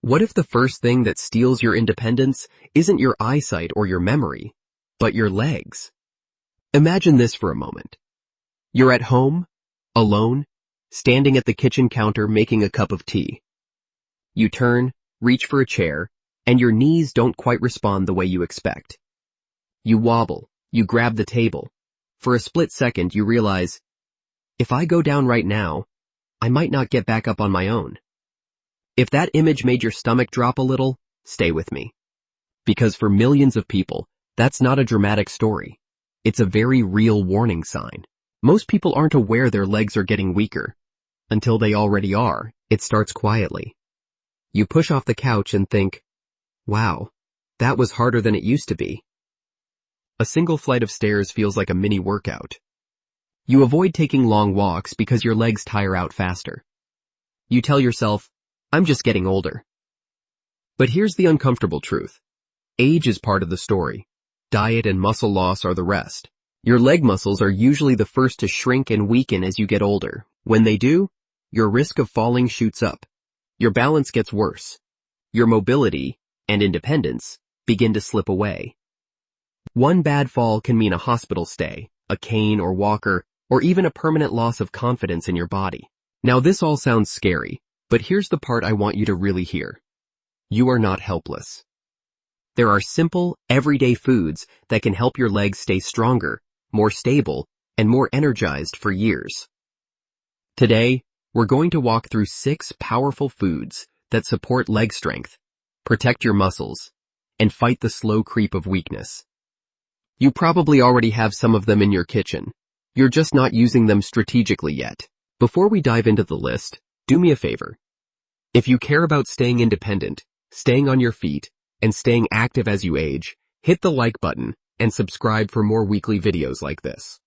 What if the first thing that steals your independence isn't your eyesight or your memory, but your legs? Imagine this for a moment. You're at home, alone, standing at the kitchen counter making a cup of tea. You turn, reach for a chair, and your knees don't quite respond the way you expect. You wobble, you grab the table. For a split second you realize, if I go down right now, I might not get back up on my own. If that image made your stomach drop a little, stay with me. Because for millions of people, that's not a dramatic story. It's a very real warning sign. Most people aren't aware their legs are getting weaker. Until they already are, it starts quietly. You push off the couch and think, wow, that was harder than it used to be. A single flight of stairs feels like a mini workout. You avoid taking long walks because your legs tire out faster. You tell yourself, I'm just getting older. But here's the uncomfortable truth. Age is part of the story. Diet and muscle loss are the rest. Your leg muscles are usually the first to shrink and weaken as you get older. When they do, your risk of falling shoots up. Your balance gets worse. Your mobility and independence begin to slip away. One bad fall can mean a hospital stay, a cane or walker, or even a permanent loss of confidence in your body. Now this all sounds scary, but here's the part I want you to really hear. You are not helpless. There are simple, everyday foods that can help your legs stay stronger, more stable, and more energized for years. Today, we're going to walk through 6 powerful foods that support leg strength, protect your muscles, and fight the slow creep of weakness. You probably already have some of them in your kitchen. You're just not using them strategically yet. Before we dive into the list, do me a favor. If you care about staying independent, staying on your feet, and staying active as you age, hit the like button and subscribe for more weekly videos like this.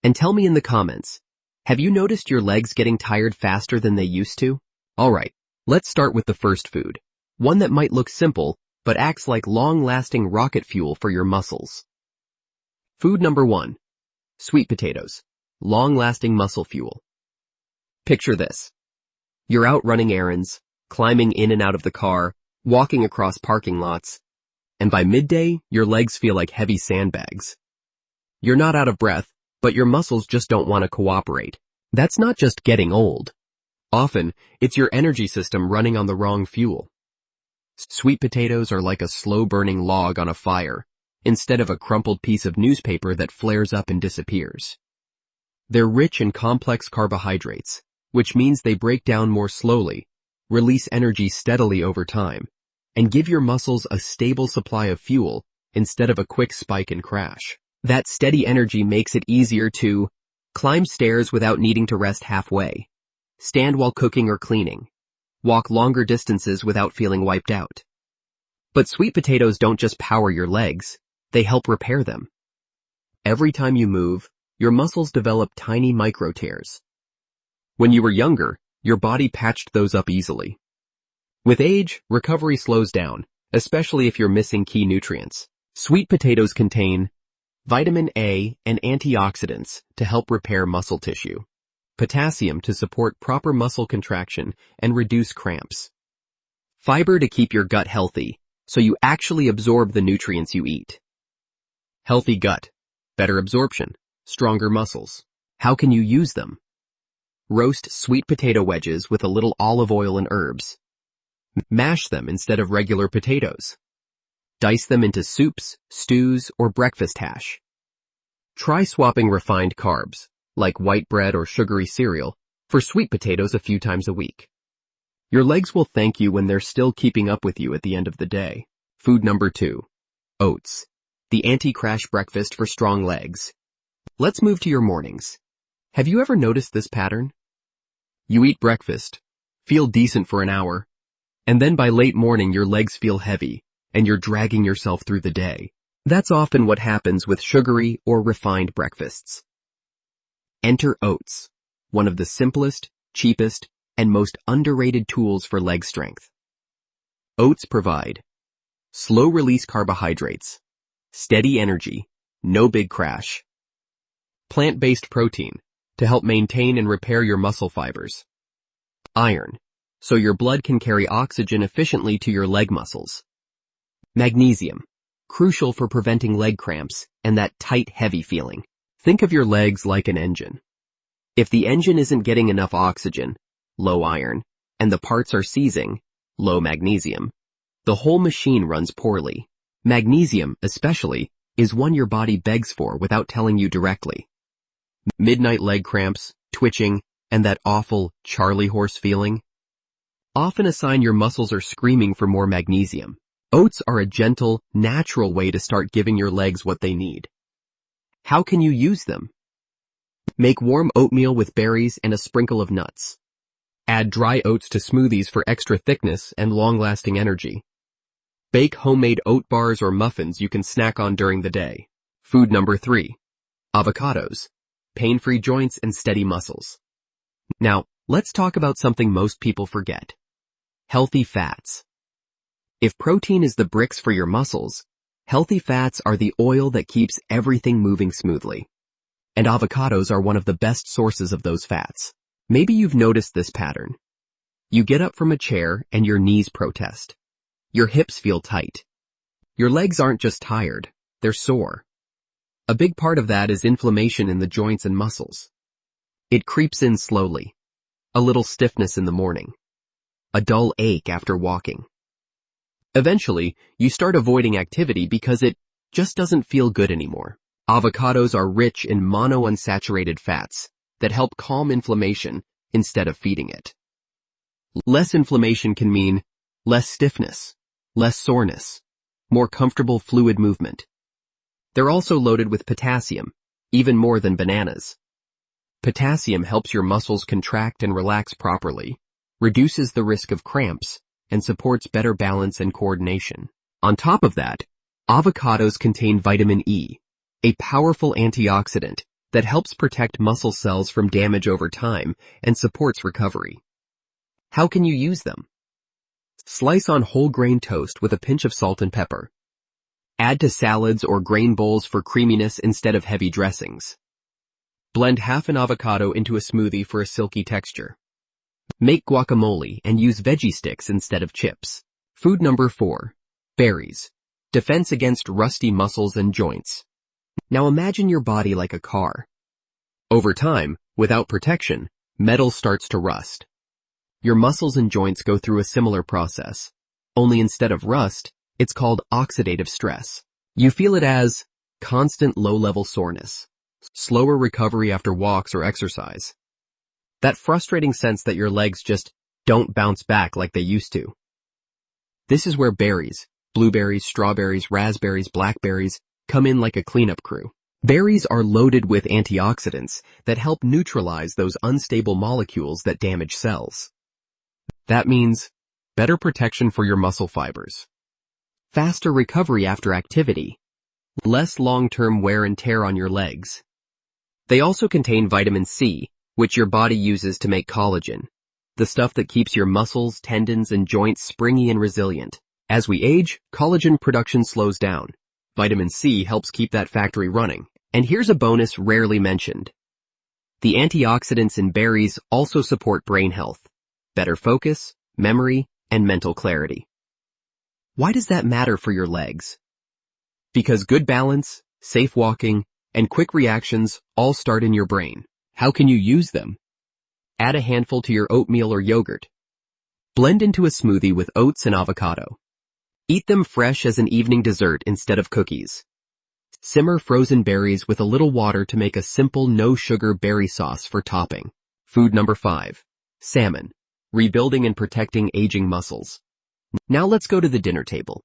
And tell me in the comments, have you noticed your legs getting tired faster than they used to? Alright, let's start with the first food. One that might look simple, but acts like long-lasting rocket fuel for your muscles. Food number 1. Sweet potatoes. Long-lasting muscle fuel. Picture this. You're out running errands, climbing in and out of the car, walking across parking lots, and by midday, your legs feel like heavy sandbags. You're not out of breath, but your muscles just don't want to cooperate. That's not just getting old. Often, it's your energy system running on the wrong fuel. Sweet potatoes are like a slow-burning log on a fire, instead of a crumpled piece of newspaper that flares up and disappears. They're rich in complex carbohydrates, which means they break down more slowly, release energy steadily over time, and give your muscles a stable supply of fuel instead of a quick spike and crash. That steady energy makes it easier to climb stairs without needing to rest halfway, stand while cooking or cleaning, walk longer distances without feeling wiped out. But sweet potatoes don't just power your legs, they help repair them. Every time you move, your muscles develop tiny micro tears. When you were younger, your body patched those up easily. With age, recovery slows down, especially if you're missing key nutrients. Sweet potatoes contain vitamin A and antioxidants to help repair muscle tissue, potassium to support proper muscle contraction and reduce cramps, fiber to keep your gut healthy so you actually absorb the nutrients you eat. Healthy gut, better absorption, stronger muscles. How can you use them? Roast sweet potato wedges with a little olive oil and herbs. Mash them instead of regular potatoes. Dice them into soups, stews, or breakfast hash. Try swapping refined carbs, like white bread or sugary cereal, for sweet potatoes a few times a week. Your legs will thank you when they're still keeping up with you at the end of the day. Food number 2. Oats. The anti-crash breakfast for strong legs. Let's move to your mornings. Have you ever noticed this pattern? You eat breakfast, feel decent for an hour, and then by late morning your legs feel heavy, and you're dragging yourself through the day. That's often what happens with sugary or refined breakfasts. Enter oats, one of the simplest, cheapest, and most underrated tools for leg strength. Oats provide slow-release carbohydrates, steady energy, no big crash, plant-based protein to help maintain and repair your muscle fibers, iron, so your blood can carry oxygen efficiently to your leg muscles. Magnesium, crucial for preventing leg cramps and that tight, heavy feeling. Think of your legs like an engine. If the engine isn't getting enough oxygen, low iron, and the parts are seizing, low magnesium, the whole machine runs poorly. Magnesium, especially, is one your body begs for without telling you directly. Midnight leg cramps, twitching, and that awful Charlie horse feeling? Often a sign your muscles are screaming for more magnesium. Oats are a gentle, natural way to start giving your legs what they need. How can you use them? Make warm oatmeal with berries and a sprinkle of nuts. Add dry oats to smoothies for extra thickness and long-lasting energy. Bake homemade oat bars or muffins you can snack on during the day. Food number 3. Avocados. Pain-free joints and steady muscles. Now, let's talk about something most people forget. Healthy fats. If protein is the bricks for your muscles, healthy fats are the oil that keeps everything moving smoothly. And avocados are one of the best sources of those fats. Maybe you've noticed this pattern. You get up from a chair and your knees protest. Your hips feel tight. Your legs aren't just tired, they're sore. A big part of that is inflammation in the joints and muscles. It creeps in slowly. A little stiffness in the morning. A dull ache after walking. Eventually, you start avoiding activity because it just doesn't feel good anymore. Avocados are rich in monounsaturated fats that help calm inflammation instead of feeding it. Less inflammation can mean less stiffness, less soreness, more comfortable fluid movement. They're also loaded with potassium, even more than bananas. Potassium helps your muscles contract and relax properly, reduces the risk of cramps, and supports better balance and coordination. On top of that, avocados contain vitamin E, a powerful antioxidant that helps protect muscle cells from damage over time and supports recovery. How can you use them? Slice on whole grain toast with a pinch of salt and pepper. Add to salads or grain bowls for creaminess instead of heavy dressings. Blend half an avocado into a smoothie for a silky texture. Make guacamole and use veggie sticks instead of chips. Food number 4. Berries. Defense against rusty muscles and joints. Now imagine your body like a car. Over time, without protection, metal starts to rust. Your muscles and joints go through a similar process. Only instead of rust, it's called oxidative stress. You feel it as constant low-level soreness, slower recovery after walks or exercise. That frustrating sense that your legs just don't bounce back like they used to. This is where berries, blueberries, strawberries, raspberries, blackberries, come in like a cleanup crew. Berries are loaded with antioxidants that help neutralize those unstable molecules that damage cells. That means better protection for your muscle fibers, faster recovery after activity, less long-term wear and tear on your legs. They also contain vitamin C, which your body uses to make collagen, the stuff that keeps your muscles, tendons, and joints springy and resilient. As we age, collagen production slows down. Vitamin C helps keep that factory running. And here's a bonus rarely mentioned. The antioxidants in berries also support brain health, better focus, memory, and mental clarity. Why does that matter for your legs? Because good balance, safe walking, and quick reactions all start in your brain. How can you use them? Add a handful to your oatmeal or yogurt. Blend into a smoothie with oats and avocado. Eat them fresh as an evening dessert instead of cookies. Simmer frozen berries with a little water to make a simple no-sugar berry sauce for topping. Food number 5. Salmon. Rebuilding and protecting aging muscles. Now let's go to the dinner table.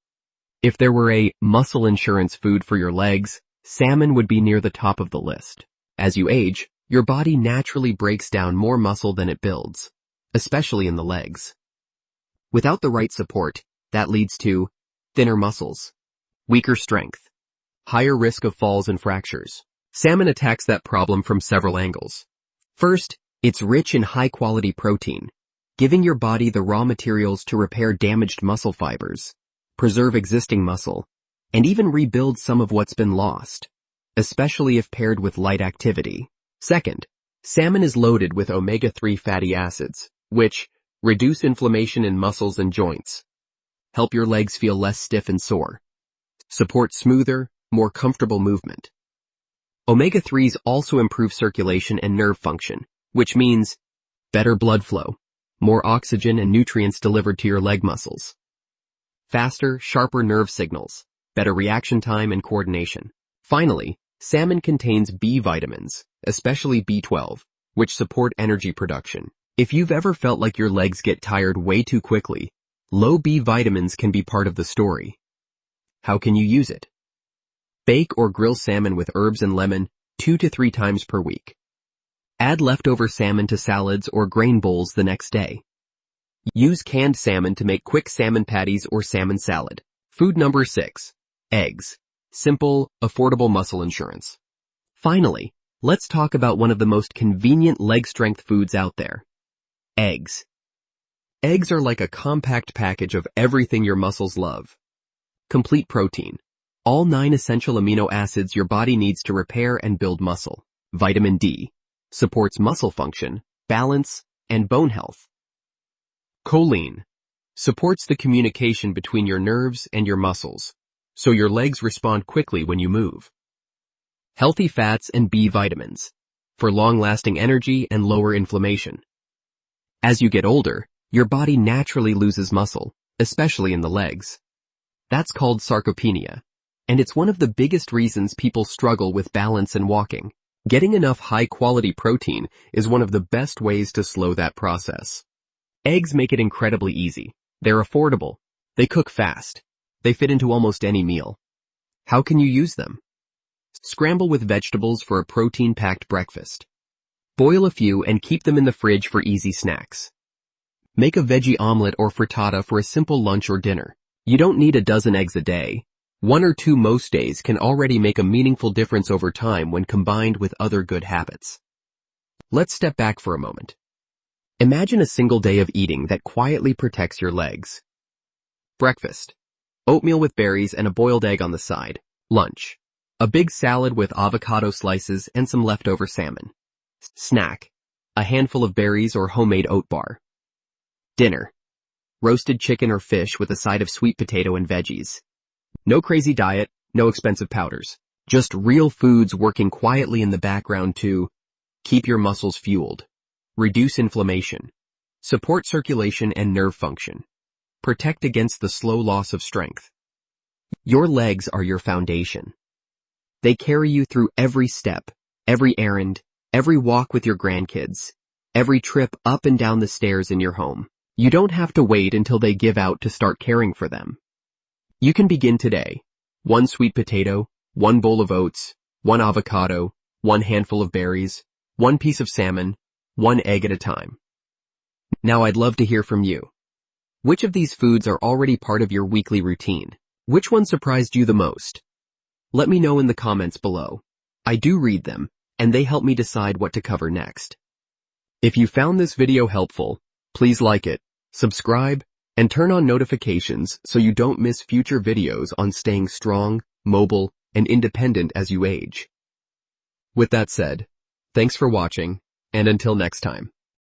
If there were a muscle insurance food for your legs, salmon would be near the top of the list. As you age, your body naturally breaks down more muscle than it builds, especially in the legs. Without the right support, that leads to thinner muscles, weaker strength, higher risk of falls and fractures. Salmon attacks that problem from several angles. First, it's rich in high-quality protein, giving your body the raw materials to repair damaged muscle fibers, preserve existing muscle, and even rebuild some of what's been lost, especially if paired with light activity. Second, salmon is loaded with omega-3 fatty acids, which, Reduce inflammation in muscles and joints. Help your legs feel less stiff and sore. Support smoother, more comfortable movement. Omega-3s also improve circulation and nerve function, which means better blood flow, more oxygen and nutrients delivered to your leg muscles. Faster, sharper nerve signals, better reaction time and coordination. Finally, salmon contains B vitamins, especially B12, which support energy production. If you've ever felt like your legs get tired way too quickly, low B vitamins can be part of the story. How can you use it? Bake or grill salmon with herbs and lemon 2 to 3 times per week. Add leftover salmon to salads or grain bowls the next day. Use canned salmon to make quick salmon patties or salmon salad. Food number 6. Eggs. Simple, affordable muscle insurance. Finally, let's talk about one of the most convenient leg strength foods out there. Eggs. Eggs are like a compact package of everything your muscles love. Complete protein. All 9 essential amino acids your body needs to repair and build muscle. Vitamin D. Supports muscle function, balance, and bone health. Choline. Supports the communication between your nerves and your muscles, so your legs respond quickly when you move. Healthy fats and B vitamins. For long-lasting energy and lower inflammation. As you get older, your body naturally loses muscle, especially in the legs. That's called sarcopenia, and it's one of the biggest reasons people struggle with balance and walking. Getting enough high-quality protein is one of the best ways to slow that process. Eggs make it incredibly easy. They're affordable. They cook fast. They fit into almost any meal. How can you use them? Scramble with vegetables for a protein-packed breakfast. Boil a few and keep them in the fridge for easy snacks. Make a veggie omelet or frittata for a simple lunch or dinner. You don't need a dozen eggs a day. 1 or 2 most days can already make a meaningful difference over time when combined with other good habits. Let's step back for a moment. Imagine a single day of eating that quietly protects your legs. Breakfast. Oatmeal with berries and a boiled egg on the side. Lunch. A big salad with avocado slices and some leftover salmon. Snack. A handful of berries or homemade oat bar. Dinner. Roasted chicken or fish with a side of sweet potato and veggies. No crazy diet, no expensive powders. Just real foods working quietly in the background to keep your muscles fueled, reduce inflammation, support circulation and nerve function, protect against the slow loss of strength. Your legs are your foundation. They carry you through every step, every errand, every walk with your grandkids, every trip up and down the stairs in your home. You don't have to wait until they give out to start caring for them. You can begin today. 1 sweet potato, 1 bowl of oats, 1 avocado, 1 handful of berries, 1 piece of salmon, 1 egg at a time. Now I'd love to hear from you. Which of these foods are already part of your weekly routine? Which one surprised you the most? Let me know in the comments below. I do read them, and they help me decide what to cover next. If you found this video helpful, please like it, subscribe, and turn on notifications so you don't miss future videos on staying strong, mobile, and independent as you age. With that said, thanks for watching, and until next time.